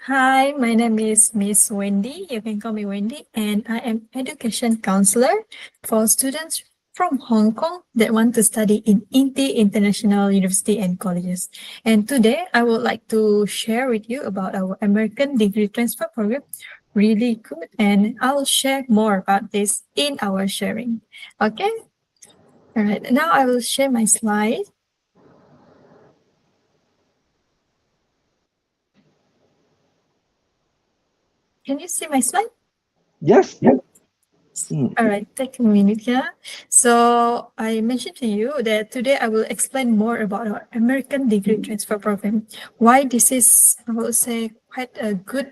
Hi, my name is Miss Wendy. You can call me Wendy, and I am education counselor for students from Hong Kong that want to study in INTI International University and Colleges. And today I would like to share with you about our American degree transfer program. Really good, and I'll share more about this in our sharing. Okay. All right. Now I will share my slide. Can you see my slide? Yes. All right, take a minute here. So I mentioned to you that today I will explain more about our American degree transfer program. Why this is, I will say, quite a good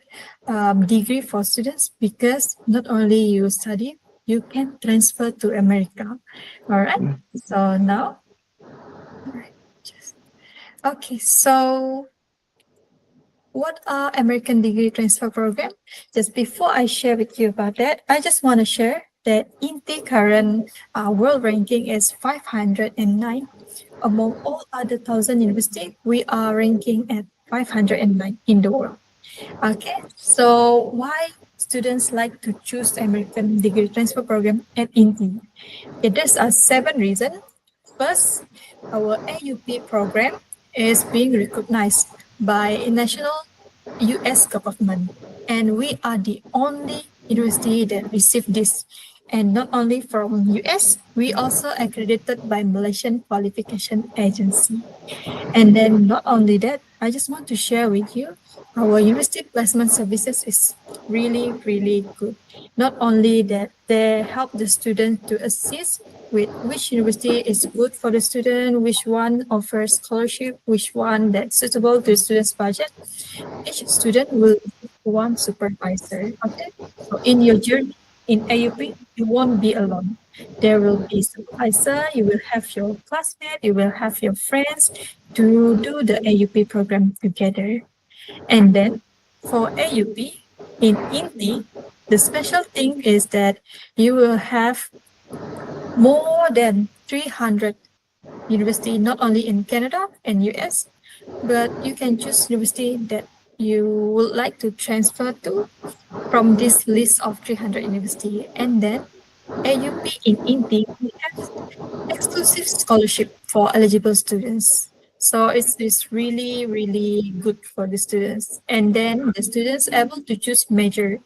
degree for students, because not only you study, you can transfer to America. All right. So now, okay. So what are American degree transfer program? Just before I share with you about that, I just want to share that INTI current world ranking is 509. Among all other 1,000 universities, we are ranking at 509 in the world. Okay, so why students like to choose American degree transfer program at INTI? Okay, there's 7 reasons. First, our AUP program is being recognized by national US government, and we are the only university that received this. And not only from US, we also accredited by Malaysian Qualification Agency. And then not only that, I just want to share with you, our university placement services is really, really good. Not only that, they help the student to assist with which university is good for the student, which one offers scholarship, which one that's suitable to the student's budget. Each student will have one supervisor. Okay, so in your journey in AUP, you won't be alone. There will be supervisor, you will have your classmate, you will have your friends to do the AUP program together. And then for AUP in INTI, the special thing is that you will have more than 300 university, not only in Canada and US, but you can choose university that you would like to transfer to from this list of 300 university. And then AUP in INTI, we have exclusive scholarship for eligible students. So it's really, really good for the students. And then the students able to choose major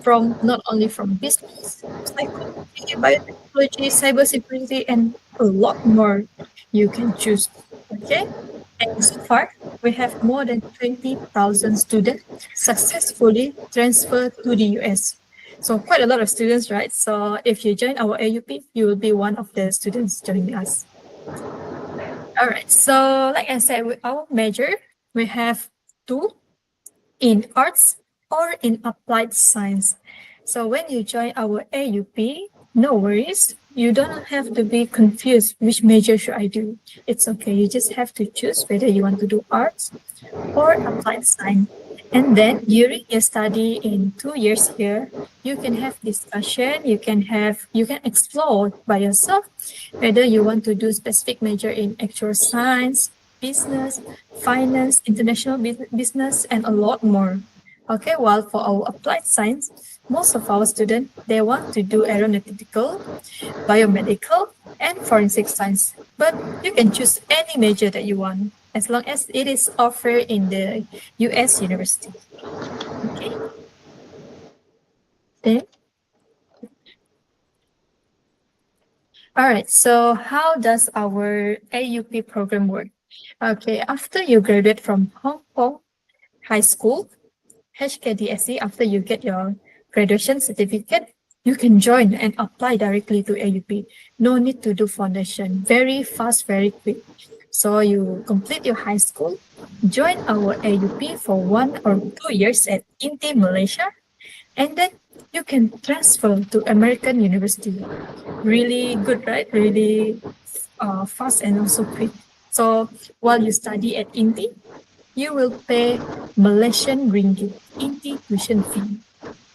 from not only from business, psychology, biotechnology, cybersecurity, and a lot more you can choose. Okay. And so far, we have more than 20,000 students successfully transferred to the US. So quite a lot of students, right? So if you join our AUP, you will be one of the students joining us. All right. So like I said, with our major, we have 2 in arts or in applied science. So when you join our AUP, no worries. You don't have to be confused which major should I do. It's okay. You just have to choose whether you want to do arts or applied science. And then during your study in 2 years here, you can have discussion, you can explore by yourself whether you want to do specific major in actual science, business, finance, international business, and a lot more. Okay, while for our applied science, most of our students, they want to do aeronautical, biomedical, and forensic science. But you can choose any major that you want, as long as it is offered in the US university. Okay. Then, all right, so how does our AUP program work? Okay, after you graduate from Hong Kong High School, HKDSC, after you get your graduation certificate, you can join and apply directly to AUP. No need to do foundation. Very fast, very quick. So you complete your high school, join our AUP for 1 or 2 years at INTI Malaysia, and then you can transfer to American University. Really good, right? Really fast and also quick. So while you study at INTI, you will pay Malaysian ringgit INTI tuition fee.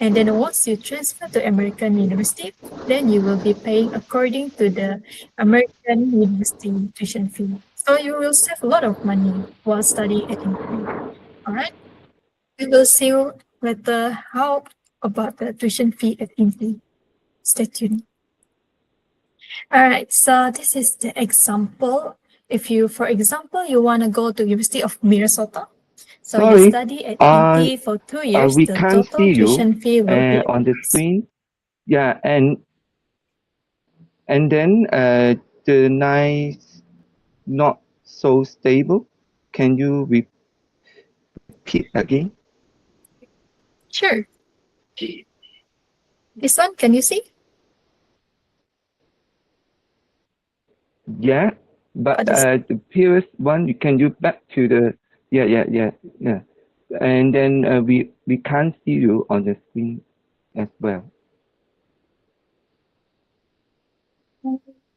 And then once you transfer to American University, then you will be paying according to the American University tuition fee. So you will save a lot of money while studying at INTI. All right. we will see later how about the tuition fee at INTI. Stay tuned. All right, so this is the example. If you, for example, you want to go to University of Minnesota, so Sorry, you study at INTI for 2 years, we the can't total see you tuition fee will be on the screen. Yeah, and then the line not so stable. Can you repeat again? Sure. This one, can you see? Yeah, but the previous one, can you back to the yeah, and then we can't see you on the screen as well.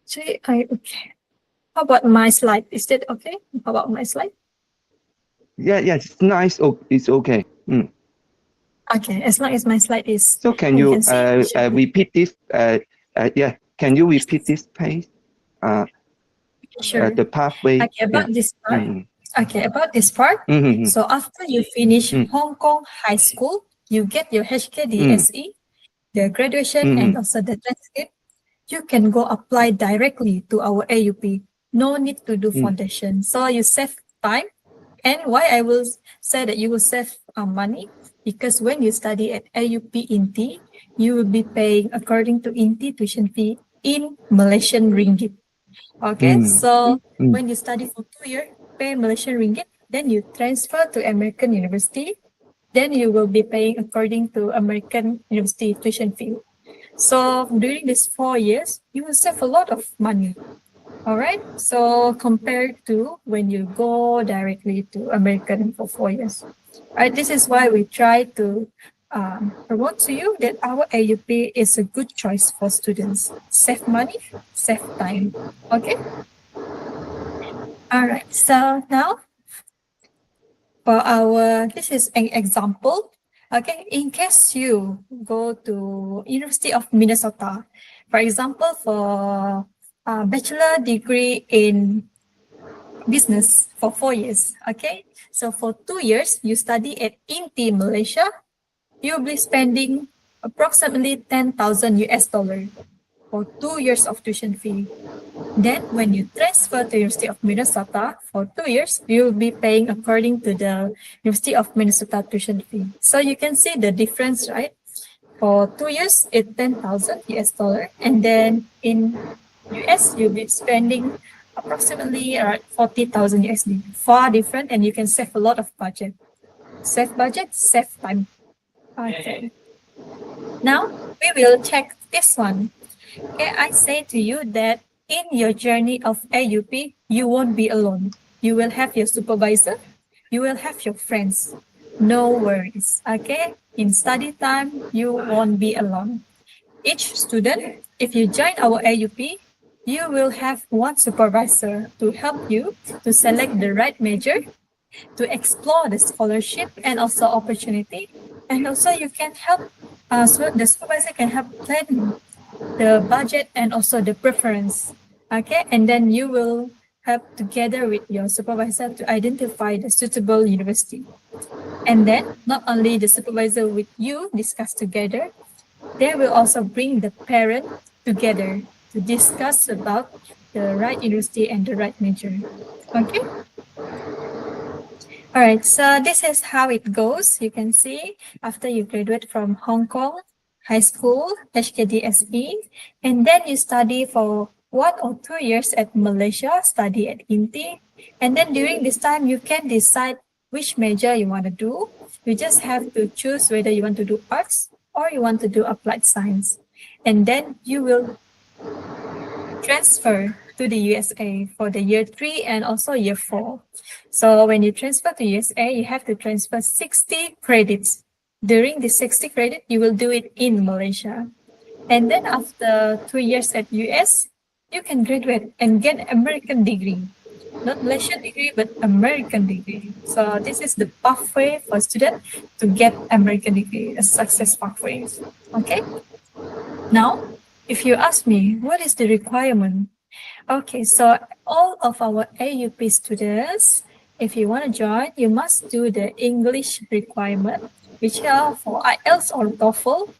See, okay. How about my slide? Is that okay? How about my slide? Yeah, it's nice. Oh, it's okay. Okay, as long as my slide is. So can you sure. repeat this? Yeah, can you repeat this page? Sure. The pathway. Okay, about this part. Okay, about this part. So after you finish Hong Kong high school, you get your HKDSE, the graduation and also the transcript. You can go apply directly to our AUP. No need to do foundation. So you save time. And why I will say that you will save money, because when you study at AUP INTI, you will be paying according to INTI tuition fee in Malaysian ringgit. Okay, so when you study for 2 years, pay Malaysian ringgit, then you transfer to American university, then you will be paying according to American university tuition fee. So during these 4 years, you will save a lot of money. All right, so compared to when you go directly to American for 4 years. All right, this is why we try to promote to you that our AUP is a good choice for students. Save money, save time. Okay. All right, so now for this is an example. Okay, in case you go to University of Minnesota, for example, for a bachelor degree in business for 4 years. Okay, so for 2 years, you study at INTI Malaysia, you'll be spending approximately 10,000 US dollar for 2 years of tuition fee. Then when you transfer to University of Minnesota for 2 years, you'll be paying according to the University of Minnesota tuition fee. So you can see the difference, right? For 2 years, it's 10,000 US dollar. And then in US, you'll be spending approximately 40,000 USD. Far different, and you can save a lot of budget. Save budget, save time. Okay. Now we will check this one. Okay, I say to you that in your journey of AUP, you won't be alone. You will have your supervisor. You will have your friends. No worries. Okay. In study time, you won't be alone. Each student, if you join our AUP, you will have one supervisor to help you to select the right major, to explore the scholarship and also opportunity. And also you can help, so the supervisor can help plan the budget and also the preference. Okay, and then you will help together with your supervisor to identify the suitable university. And then not only the supervisor with you discuss together, they will also bring the parent together to discuss about the right university and the right major. Okay. All right, so this is how it goes. You can see after you graduate from Hong Kong high school, HKDSE, and then you study for 1 or 2 years at Malaysia, study at INTI. And then during this time, you can decide which major you want to do. You just have to choose whether you want to do arts or you want to do applied science. And then you will transfer to the USA for the year 3 and also year 4. So when you transfer to USA, you have to transfer 60 credits. During the 60 credit, you will do it in Malaysia. And then after 2 years at US, you can graduate and get American degree. Not Malaysian degree, but American degree. So this is the pathway for students to get American degree, a success pathway. Okay. Now, if you ask me, what is the requirement? Okay, so all of our AUP students if you want to join, you must do the English requirement, which are for IELTS or TOEFL.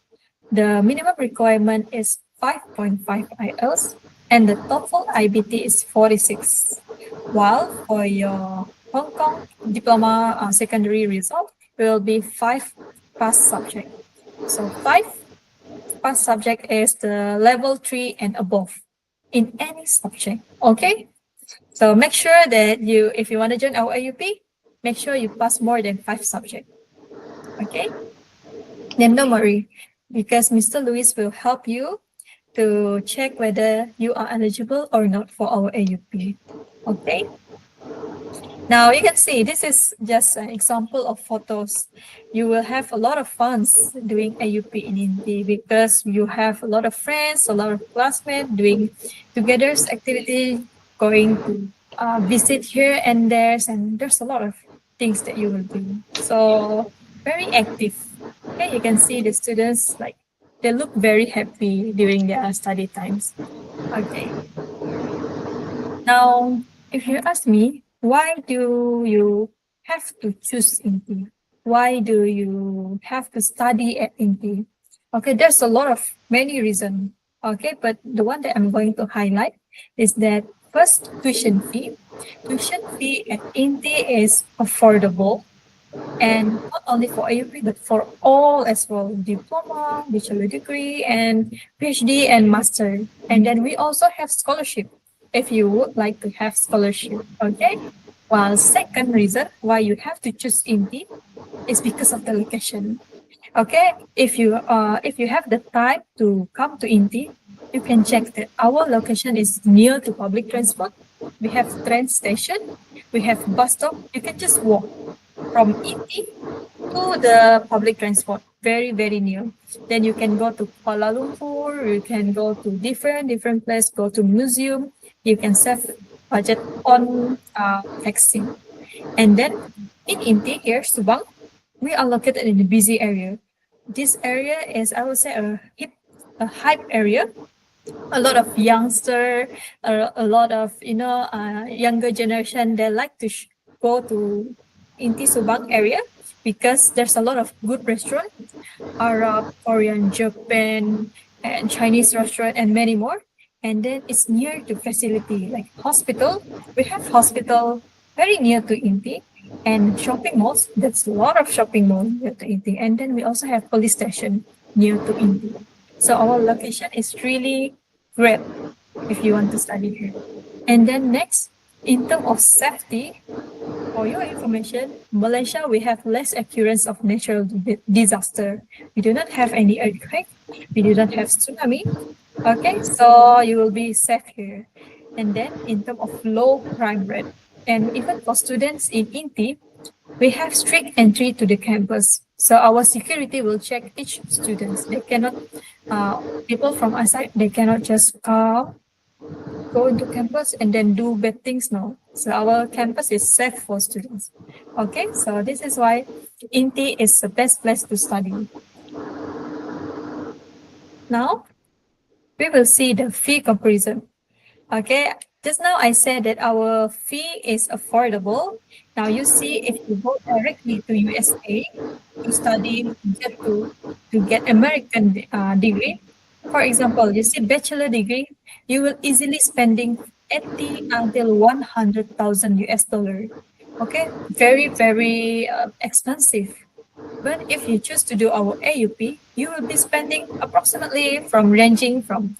The minimum requirement is 5.5 IELTS and the TOEFL IBT is 46. While for your Hong Kong diploma secondary result, it will be 5 pass subject. So 5 pass subject is the level 3 and above in any subject. Okay? So make sure that if you want to join our AUP, make sure you pass more than 5 subjects. Okay? Then don't worry, because Mr. Luis will help you to check whether you are eligible or not for our AUP. Okay? Now you can see this is just an example of photos. You will have a lot of fun doing AUP in INTI because you have a lot of friends, a lot of classmates doing together activity, going to visit here and there, and there's a lot of things that you will do. So very active. Okay, you can see the students like they look very happy during their study times. Okay. Now, if you ask me, why do you have to choose INTI? Why do you have to study at INTI? Okay, there's a lot of many reasons. Okay, but the one that I'm going to highlight is that first, tuition fee. Tuition fee at INTI is affordable, and not only for AUP but for all as well, diploma, bachelor degree, and PhD and master. And then we also have scholarship if you would like to have scholarship. Okay. While second reason why you have to choose INTI is because of the location. Okay, if you have the time to come to INTI, you can check that our location is near to public transport. We have train station, we have bus stop. You can just walk from INTI to the public transport, very near. Then you can go to Kuala Lumpur, you can go to different places, go to museum. You can save budget on taxi. And then in INTI here, Subang, we are located in a busy area. This area is, I would say, a hype area. A lot of youngster, a lot of younger generation. They like to go to INTI Subang area because there's a lot of good restaurant, Arab, Korean, Japan, and Chinese restaurant, and many more. And then it's near to facility like hospital. We have hospital very near to INTI, and shopping malls. That's a lot of shopping malls near to INTI. And then we also have police station near to INTI. So our location is really great if you want to study here. And then next, in terms of safety, for your information, Malaysia, we have less occurrence of natural disaster. We do not have any earthquake. We do not have tsunami. Okay, so you will be safe here. And then in terms of low crime rate, and even for students in INTI, we have strict entry to the campus. So our security will check each student. They cannot, people from outside, they cannot just go into campus and then do bad things. No. So our campus is safe for students. Okay, so this is why INTI is the best place to study. Now, we will see the fee comparison. Okay, just now I said that our fee is affordable. Now you see, if you go directly to USA to study, to get American degree, for example, you see bachelor degree, you will easily spending 80 until 100,000 US dollar. Okay, very expensive. But if you choose to do our AUP, you will be spending approximately ranging from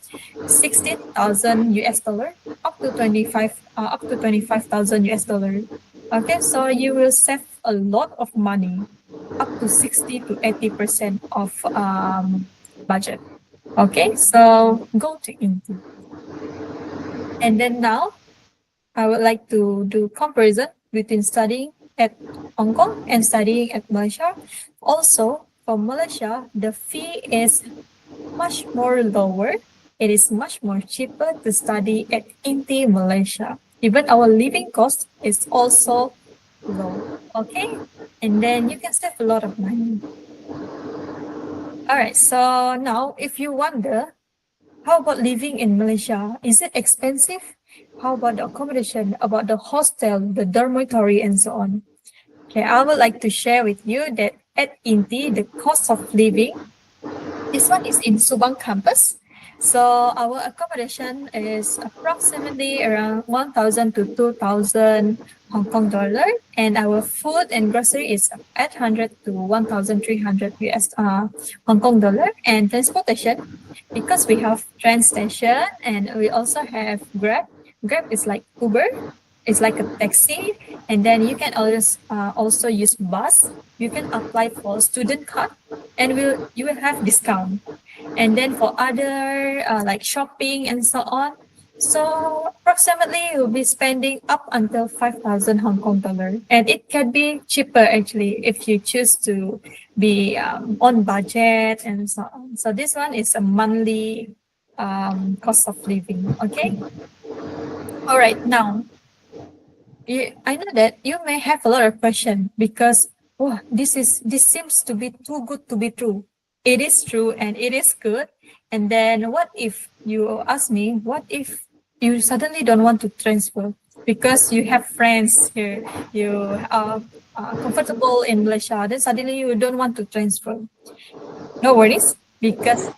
16,000 US dollar up to 25,000 US dollar. Okay, so you will save a lot of money, up to 60 to 80% of budget. Okay, so go to INTI. And then now, I would like to do comparison between studying at Hong Kong and studying at Malaysia. Also, for Malaysia, the fee is much more lower. It is much more cheaper to study at INTI Malaysia. Even our living cost is also low. Okay, and then you can save a lot of money. All right, so now if you wonder, how about living in Malaysia? Is it expensive? How about the accommodation, about the hostel, the dormitory, and so on? Okay, I would like to share with you that at INTI, the cost of living, this one is in Subang campus. So our accommodation is approximately around 1,000 to 2,000 Hong Kong dollar, and our food and grocery is 800 to 1,300 US Hong Kong dollar, and transportation, because we have train station and we also have Grab. Grab is like Uber. It's like a taxi, and then you can always also use bus. You can apply for student card, and you will have discount. And then for other like shopping and so on, so approximately you'll be spending up until 5,000 Hong Kong dollar, and it can be cheaper actually if you choose to be on budget and so on. So this one is a monthly cost of living. Okay. All right. Now, I know that you may have a lot of questions because this seems to be too good to be true. It is true and it is good. And then what if you ask me, what if you suddenly don't want to transfer because you have friends here, you are comfortable in Malaysia, then suddenly you don't want to transfer? No worries, because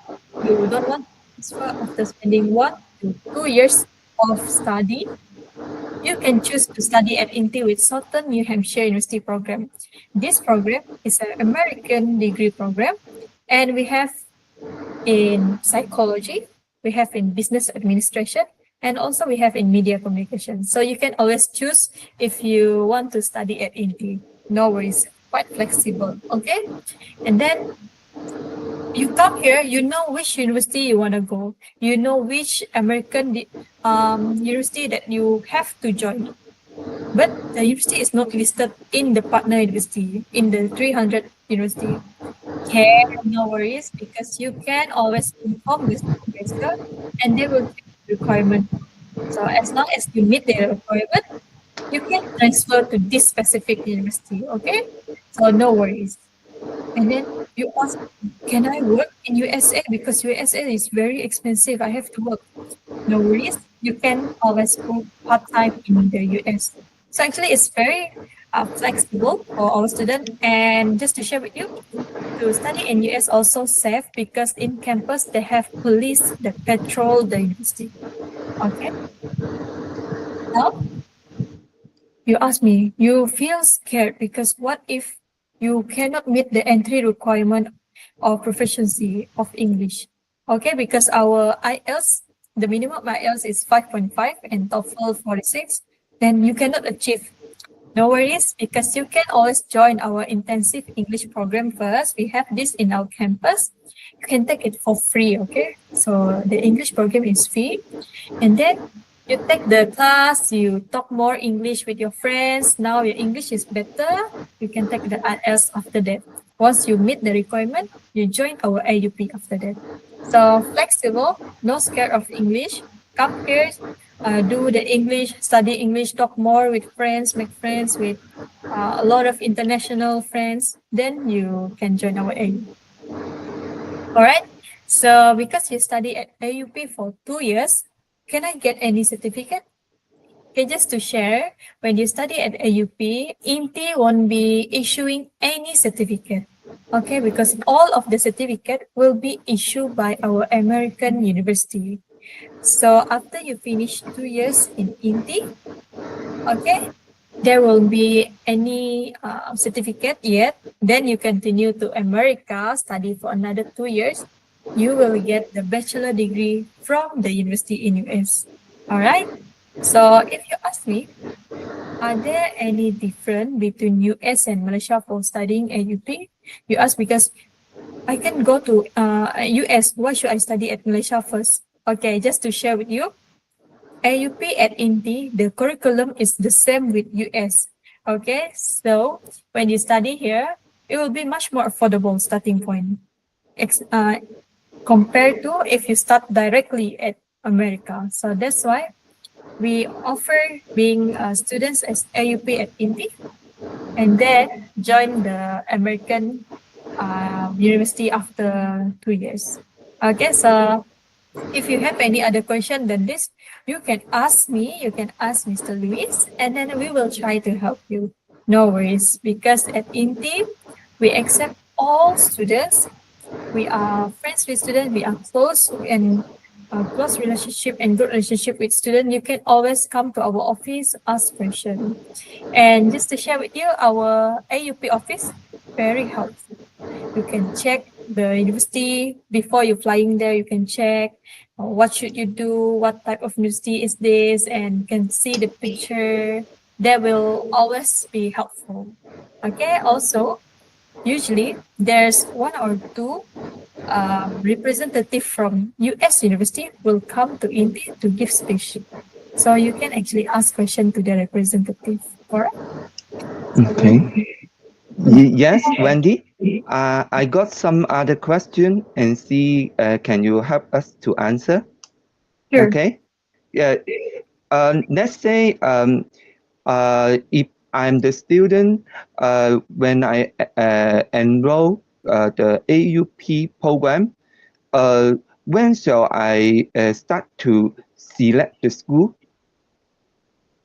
you don't want to transfer after spending 1 to 2 years of study. You can choose to study at INTI with Southern New Hampshire University program. This program is an American degree program, and we have in psychology, we have in business administration, and also we have in media communication. So you can always choose if you want to study at INTI. No worries, quite flexible, okay? And then you come here, you know which university you want to go. You know which American university that you have to join. But the university is not listed in the partner university, in the 300 university. Okay, no worries, because you can always inform the supervisor and they will check the requirement. So as long as you meet the requirement, you can transfer to this specific university, okay? So no worries. And then you ask, can I work in USA? Because USA is very expensive. I have to work. No worries. You can always work part-time in the US. So actually, it's very flexible for our students. And just to share with you, to study in US also safe because in campus they have police that patrol the university. Okay. Now, you ask me, you feel scared because what if you cannot meet the entry requirement of proficiency of English? Okay, because our IELTS, the minimum IELTS is 5.5 and TOEFL 46, then you cannot achieve. No worries, because you can always join our intensive English program first. We have this in our campus. You can take it for free, okay? So the English program is free. And then you take the class, you talk more English with your friends. Now your English is better. You can take the IELTS after that. Once you meet the requirement, you join our AUP after that. So flexible, no scare of English. Come here, do the English, study English, talk more with friends, make friends with a lot of international friends. Then you can join our AUP. All right. So because you study at AUP for 2 years, can I get any certificate? Okay, just to share, when you study at AUP, INTI won't be issuing any certificate. Okay, because all of the certificate will be issued by our American university. So after you finish 2 years in INTI, okay, there won't be any certificate yet. Then you continue to America, study for another 2 years. You will get the bachelor degree from the university in US. All right. So if you ask me, are there any difference between US and Malaysia for studying AUP? You ask because I can go to US. Why should I study at Malaysia first? Okay, just to share with you, AUP at INTI, the curriculum is the same with US. Okay, so when you study here, it will be much more affordable starting point compared to if you start directly at America. So that's why we offer being students as AUP at INTI and then join the American university after 2 years. Okay, so If you have any other question than this, you can ask me, you can ask Mr. Luis, and then we will try to help you. No worries, because at INTI, we accept all students. We are friends with students, we are close and close relationship and good relationship with students. You can always come to our office, ask questions. And just to share with you, our AUP office, very helpful. You can check the university before you're flying there. You can check what should you do, what type of university is this, and you can see the picture. That will always be helpful. Okay. Also, usually there's one or two representative from US university will come to India to give speech. So you can actually ask question to the representative. Correct? Okay. Yes, Wendy. I got some other question and see. Can you help us to answer? Sure. Okay. Yeah. Let's say if I'm the student when I enroll the AUP program, when shall I start to select the school?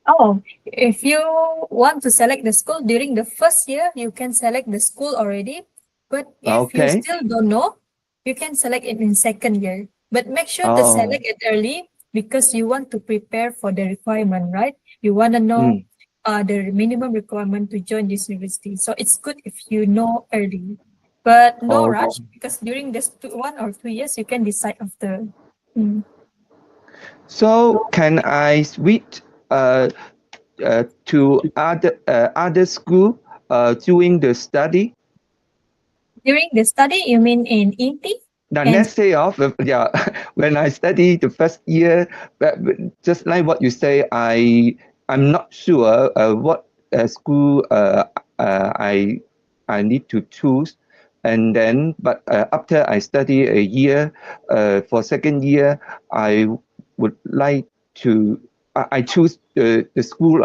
Oh, if you want to select the school during the first year, you can select the school already. But if you Okay. still don't know, you can select it in second year. But make sure to Oh. select it early because you want to prepare for the requirement, right? You want to know the minimum requirement to join this university. So it's good if you know early. But no Oh. rush because during this 1 or 2 years, you can decide after. Mm. So can I switch to other school during the study? During the study, you mean in INTI? Now, And let's say yeah, when I study the first year, just like what you say, I'm not sure what school I need to choose, and then but after I study a year, for second year, I would like to I choose the school,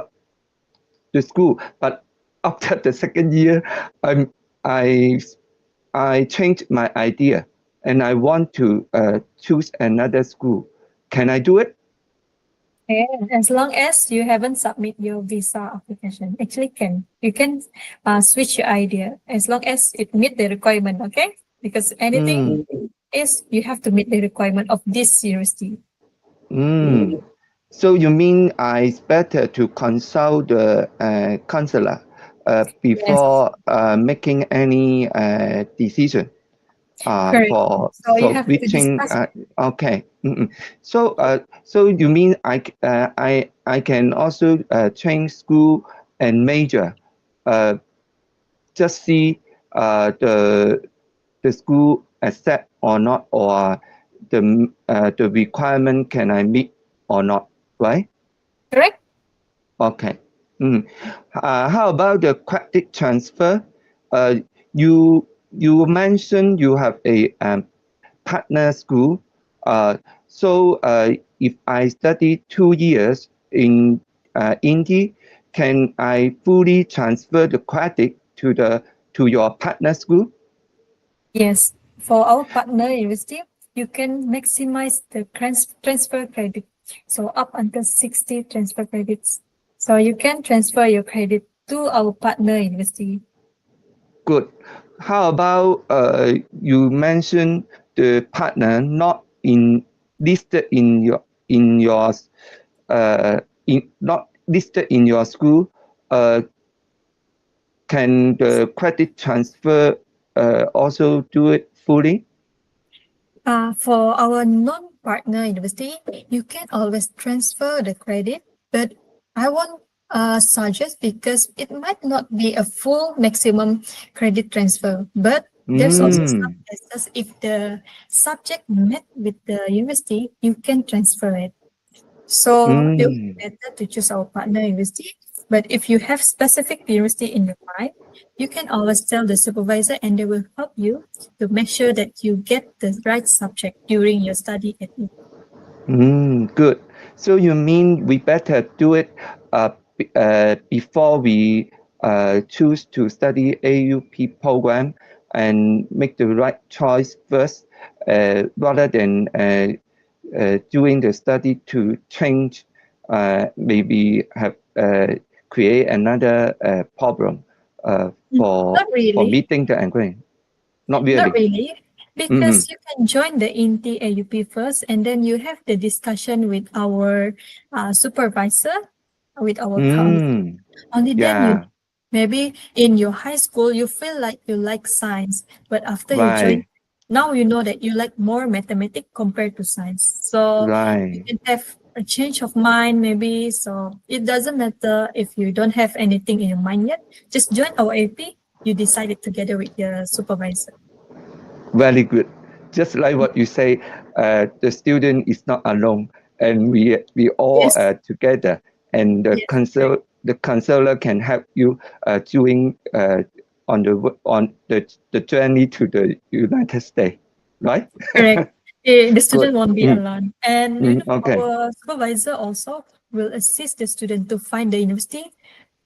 but after the second year, I'm I I changed my idea and I want to choose another school. Can I do it? as long as you haven't submit your visa application, actually you can switch your idea as long as it meet the requirement. Okay, because anything is you have to meet the requirement of this university. So you mean it's better to consult the counselor Yes, before making any decision correct. for So you for have to switching? discuss. Okay. So you mean I can also change school and major, just see the school accept or not, or the requirement can I meet or not, right? Correct. Okay. How about the credit transfer? You mentioned you have a partner school. So if I study 2 years in India, can I fully transfer the credit to your partner school? Yes, for our partner university, you can maximize the transfer credit. So up until 60 transfer credits. So you can transfer your credit to our partner university. Good. How about you mentioned the partner not listed in your not listed in your school? Can the credit transfer also do it fully? For our non-partner university, you can always transfer the credit, but I won't suggest because it might not be a full maximum credit transfer. But there's also some cases if the subject met with the university, you can transfer it. So it would be better to choose our partner university. But if you have specific university in your mind, you can always tell the supervisor and they will help you to make sure that you get the right subject during your study at INTI. Good. So you mean we better do it before we choose to study AUP program and make the right choice first, rather than doing the study to change, maybe have create another problem for Not really. meeting the agreement? Not Not really. really, because you can join the INTI AUP first, and then you have the discussion with our supervisor, with our council. Only then you Yeah, maybe in your high school you feel like you like science, but after you join, right, now you know that you like more mathematics compared to science. So you right. can have a change of mind maybe. So it doesn't matter if you don't have anything in your mind yet. Just join our AP. You decided together with your supervisor. Very good. Just like what you say, the student is not alone, and we all Yes, together, and yes, correct. the counselor can help you doing on the journey to the United States, right? Correct. The Good. student won't be alone. And Okay. our supervisor also will assist the student to find the university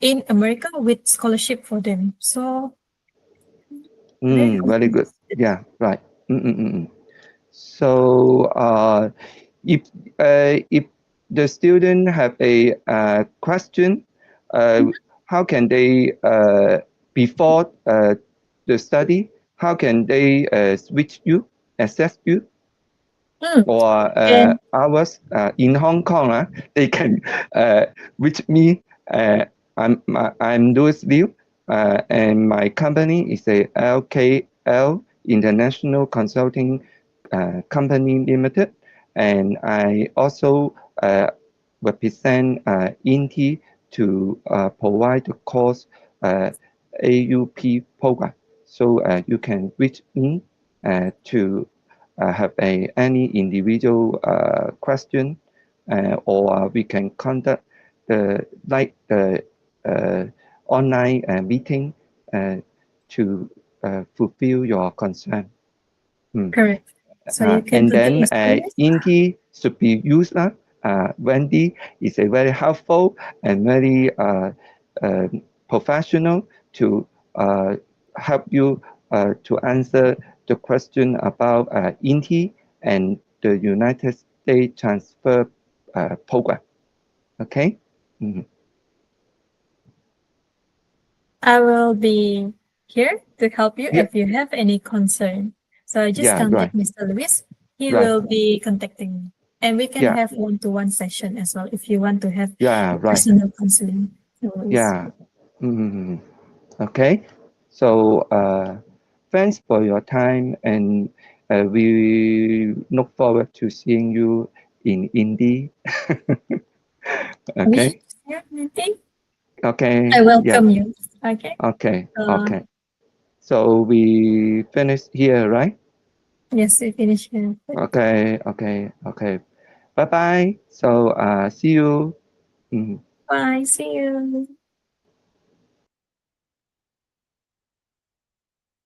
in America with scholarship for them. So very Very good. Yeah. Right. So if the student have a question, how can they before the study? How can they switch you, access you, Mm. or And ours in Hong Kong? They can reach me. I'm Louis Liu, and my company is a LKL International Consulting Company Limited, and I also represent INTI to provide the course AUP program. So you can reach me to have any individual question, or we can conduct the online meeting to fulfill your concern. correct. So you can And contact then Mr. Lewis. INTI should be used. Wendy is a very helpful and very professional to help you to answer the question about INTI and the United States transfer program. Okay. I will be here to help you Yeah. if you have any concern. So just Yeah. Right. contact Mr. Lewis. He Right. will be contacting me. And we can Yeah. have one-to-one session as well if you want to have Yeah. Right. personal counseling. No worries. Yeah. Okay. So thanks for your time, and we look forward to seeing you in Indy. Wish Okay. to share anything? Okay. I Yeah. welcome you. Okay. Okay. Uh, Okay. So we finish here, right? yes, we finish here. Okay. Okay. Okay. Bye bye. So see you. Mhm. Bye. See you.